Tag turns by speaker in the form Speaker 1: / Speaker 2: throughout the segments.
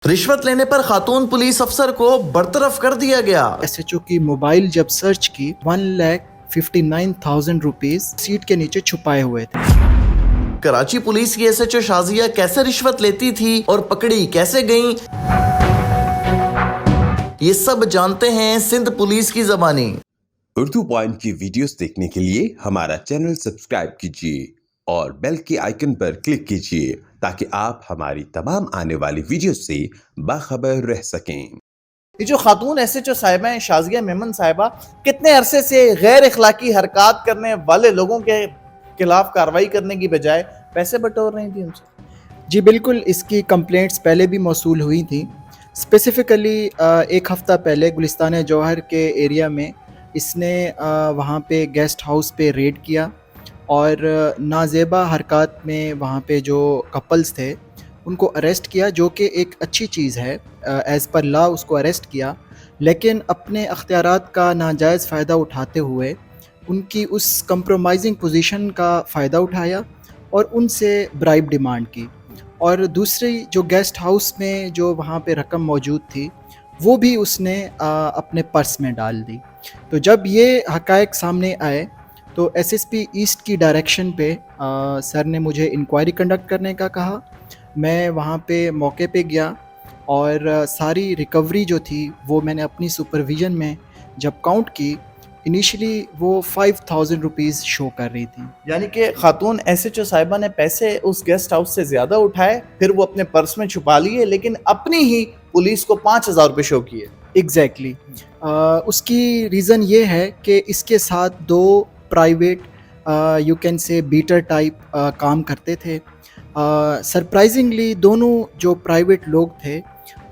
Speaker 1: رشوت لینے پر خاتون پولیس افسر کو برطرف کر دیا گیا۔
Speaker 2: SHO کی موبائل جب سرچ کی 1,59,000 روپیز سیٹ کے نیچے چھپائے ہوئے تھے۔
Speaker 1: کراچی پولیس کی SHO شازیہ کیسے رشوت لیتی تھی اور پکڑی کیسے گئیں، یہ سب جانتے ہیں سندھ پولیس کی زبانی۔
Speaker 3: اردو پوائنٹ کی ویڈیوز دیکھنے کے لیے ہمارا چینل سبسکرائب کیجیے اور بیل کے آئیکن پر کلک کیجیے تاکہ آپ ہماری تمام آنے والی ویڈیوز سے باخبر رہ سکیں۔
Speaker 1: یہ جو خاتون SHO صاحبہ ہیں شازیہ میمن صاحبہ، کتنے عرصے سے غیر اخلاقی حرکات کرنے والے لوگوں کے خلاف کارروائی کرنے کی بجائے پیسے بٹور رہی تھیں ان سے؟
Speaker 2: جی بالکل، اس کی کمپلینٹس پہلے بھی موصول ہوئی تھیں۔ اسپیسیفکلی ایک ہفتہ پہلے گلستان جوہر کے ایریا میں اس نے وہاں پہ گیسٹ ہاؤس پہ ریڈ کیا اور نازیبا حرکات میں وہاں پہ جو کپلز تھے ان کو اریسٹ کیا، جو کہ ایک اچھی چیز ہے، ایز پر لا اس کو اریسٹ کیا، لیکن اپنے اختیارات کا ناجائز فائدہ اٹھاتے ہوئے ان کی اس کمپرومائزنگ پوزیشن کا فائدہ اٹھایا اور ان سے برائب ڈیمانڈ کی، اور دوسری جو گیسٹ ہاؤس میں جو وہاں پہ رقم موجود تھی وہ بھی اس نے اپنے پرس میں ڈال دی۔ تو جب یہ حقائق سامنے آئے تو SSP ایسٹ کی ڈائریکشن پہ سر نے مجھے انکوائری کنڈکٹ کرنے کا کہا۔ میں وہاں پہ موقع پہ گیا اور ساری ریکوری جو تھی وہ میں نے اپنی سپرویژن میں جب کاؤنٹ کی، انیشلی وہ 5,000 روپیز شو کر رہی تھی۔
Speaker 1: یعنی کہ خاتون SHO صاحبہ نے پیسے اس گیسٹ ہاؤس سے زیادہ اٹھائے، پھر وہ اپنے پرس میں چھپا لیے، لیکن اپنی ہی پولیس کو 5,000 روپے شو کیے۔
Speaker 2: ایگزیکٹلی اس کی ریزن یہ ہے کہ اس کے ساتھ دو private you can say better type کام کرتے تھے۔ سرپرائزنگلی دونوں جو پرائیویٹ لوگ تھے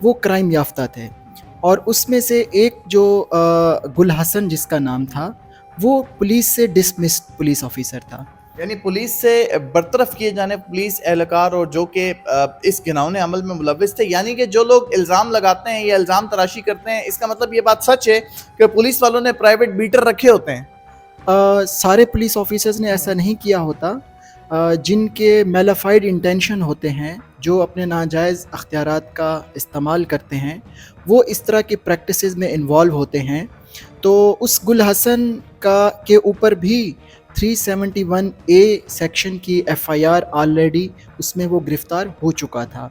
Speaker 2: وہ کرائم یافتہ تھے، اور اس میں سے ایک جو گل حسن جس کا نام تھا وہ پولیس سے ڈسمسڈ پولیس آفیسر تھا،
Speaker 1: یعنی پولیس سے برطرف کیے جانے پولیس اہلکار اور جو کہ اس گھناؤنے عمل میں ملوث تھے۔ یعنی کہ جو لوگ الزام لگاتے ہیں یا الزام تراشی کرتے ہیں، اس کا مطلب یہ بات سچ ہے کہ پولیس والوں نے پرائیویٹ بیٹر رکھے ہوتے ہیں؟
Speaker 2: سارے پولیس آفیسرز نے ایسا نہیں کیا ہوتا۔ جن کے میلافائڈ انٹینشن ہوتے ہیں، جو اپنے ناجائز اختیارات کا استعمال کرتے ہیں، وہ اس طرح کی پریکٹسز میں انوالو ہوتے ہیں۔ تو اس گل حسن کے اوپر بھی 371A سیکشن کی FIR آلریڈی اس میں وہ گرفتار ہو چکا تھا۔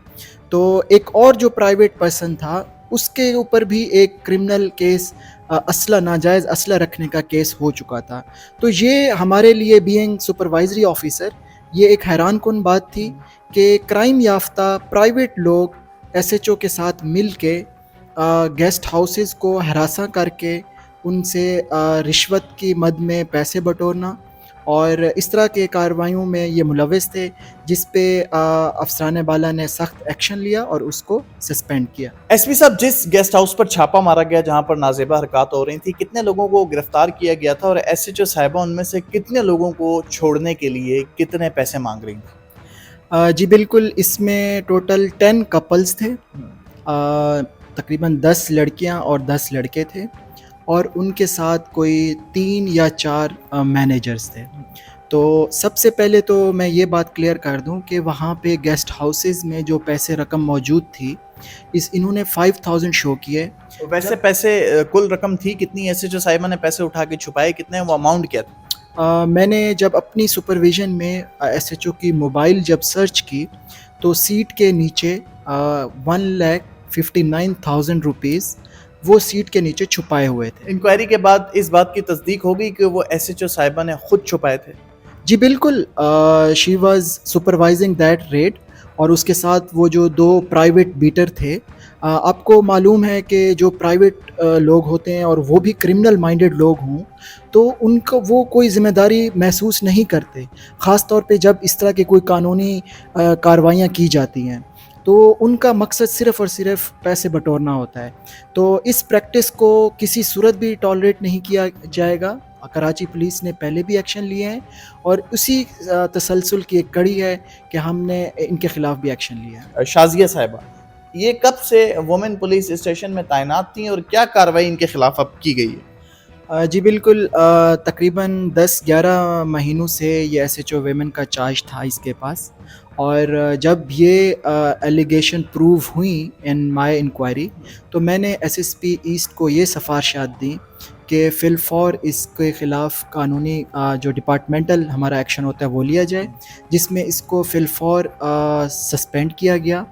Speaker 2: تو ایک اور جو پرائیویٹ پرسن تھا اس کے اوپر بھی ایک کرمنل کیس، اسلحہ ناجائز اسلحہ رکھنے کا کیس ہو چکا تھا۔ تو یہ ہمارے لیے بینگ سپروائزری آفیسر یہ ایک حیران کن بات تھی کہ کرائم یافتہ پرائیویٹ لوگ SHO کے ساتھ مل کے گیسٹ ہاؤسز کو ہراساں کر کے ان سے رشوت کی مد میں پیسے بٹورنا اور اس طرح کے کارروائیوں میں یہ ملوث تھے، جس پہ افسران بالا نے سخت ایکشن لیا اور اس کو سسپینڈ کیا۔
Speaker 1: SP صاحب، جس گیسٹ ہاؤس پر چھاپا مارا گیا جہاں پر نازیبہ حرکات ہو رہی تھی، کتنے لوگوں کو گرفتار کیا گیا تھا، اور SHO صاحبہ ان میں سے کتنے لوگوں کو چھوڑنے کے لیے کتنے پیسے مانگ رہی تھیں؟
Speaker 2: جی بالکل، اس میں ٹوٹل 10 کپلز تھے، تقریباً 10 لڑکیاں اور 10 لڑکے تھے، اور ان کے ساتھ کوئی 3 یا 4 مینیجرز تھے۔ تو سب سے پہلے تو میں یہ بات کلیئر کر دوں کہ وہاں پہ گیسٹ ہاؤسز میں جو پیسے رقم موجود تھی، انہوں نے 5,000 شو کیے۔
Speaker 1: ویسے پیسے کل رقم تھی کتنی؟ SHO صاحبہ نے پیسے اٹھا کے چھپائے کتنے؟ وہ اماؤنٹ کیا تھا؟
Speaker 2: میں نے جب اپنی سپرویژن میں SHO کی موبائل جب سرچ کی تو سیٹ کے نیچے 1,59,000 روپیز وہ سیٹ کے نیچے چھپائے ہوئے تھے۔
Speaker 1: انکوائری کے بعد اس بات کی تصدیق ہوگی کہ وہ SHO صاحبہ نے خود چھپائے تھے؟
Speaker 2: جی بالکل، she was supervising that rate, اور اس کے ساتھ وہ جو 2 پرائیویٹ بیٹر تھے۔ آپ کو معلوم ہے کہ جو پرائیویٹ لوگ ہوتے ہیں اور وہ بھی کرمنل مائنڈڈ لوگ ہوں تو ان کو وہ کوئی ذمہ داری محسوس نہیں کرتے، خاص طور پہ جب اس طرح کی کوئی قانونی کارروائیاں کی جاتی ہیں، تو ان کا مقصد صرف اور صرف پیسے بٹورنا ہوتا ہے۔ تو اس پریکٹس کو کسی صورت بھی ٹالریٹ نہیں کیا جائے گا۔ کراچی پولیس نے پہلے بھی ایکشن لیے ہیں، اور اسی تسلسل کی ایک کڑی ہے کہ ہم نے ان کے خلاف بھی ایکشن لیا ہے۔
Speaker 1: شازیہ صاحبہ یہ کب سے وومن پولیس اسٹیشن میں تعینات تھیں اور کیا کارروائی ان کے خلاف اب کی گئی ہے؟
Speaker 2: جی بالکل، تقریباً 10-11 مہینوں سے یہ ایس ایچ او ویمن کا چارج تھا اس کے پاس، اور جب یہ ایلیگیشن پروو ہوئیں ان مائی انکوائری، تو میں نے ایس ایس پی ایسٹ کو یہ سفارشات دیں کہ فی الفور اس کے خلاف قانونی جو ڈپارٹمنٹل ہمارا ایکشن ہوتا ہے وہ لیا جائے، جس میں اس کو فی الفور سسپینڈ کیا گیا،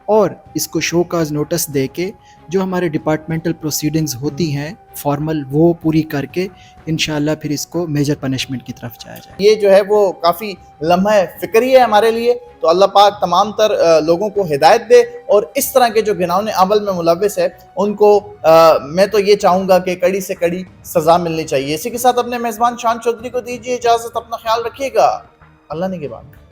Speaker 2: اور اس کو شو کاز نوٹس دے کے جو ہمارے ڈپارٹمنٹل پروسیڈنگز ہوتی ہیں فارمل، وہ پوری کر کے انشاءاللہ پھر اس کو میجر پنشمنٹ کی طرف جایا جائے.
Speaker 1: یہ جو ہے وہ کافی لمحہ فکری ہے ہمارے لیے. تو اللہ پاک تمام تر لوگوں کو ہدایت دے، اور اس طرح کے جو گناہوں عمل میں ملوث ہے ان کو میں تو یہ چاہوں گا کہ کڑی سے کڑی سزا ملنی چاہیے. اسی کے ساتھ اپنے میزبان شان چودھری کو دیجیے اجازت. اپنا خیال رکھیے گا. اللہ نے کے بعد.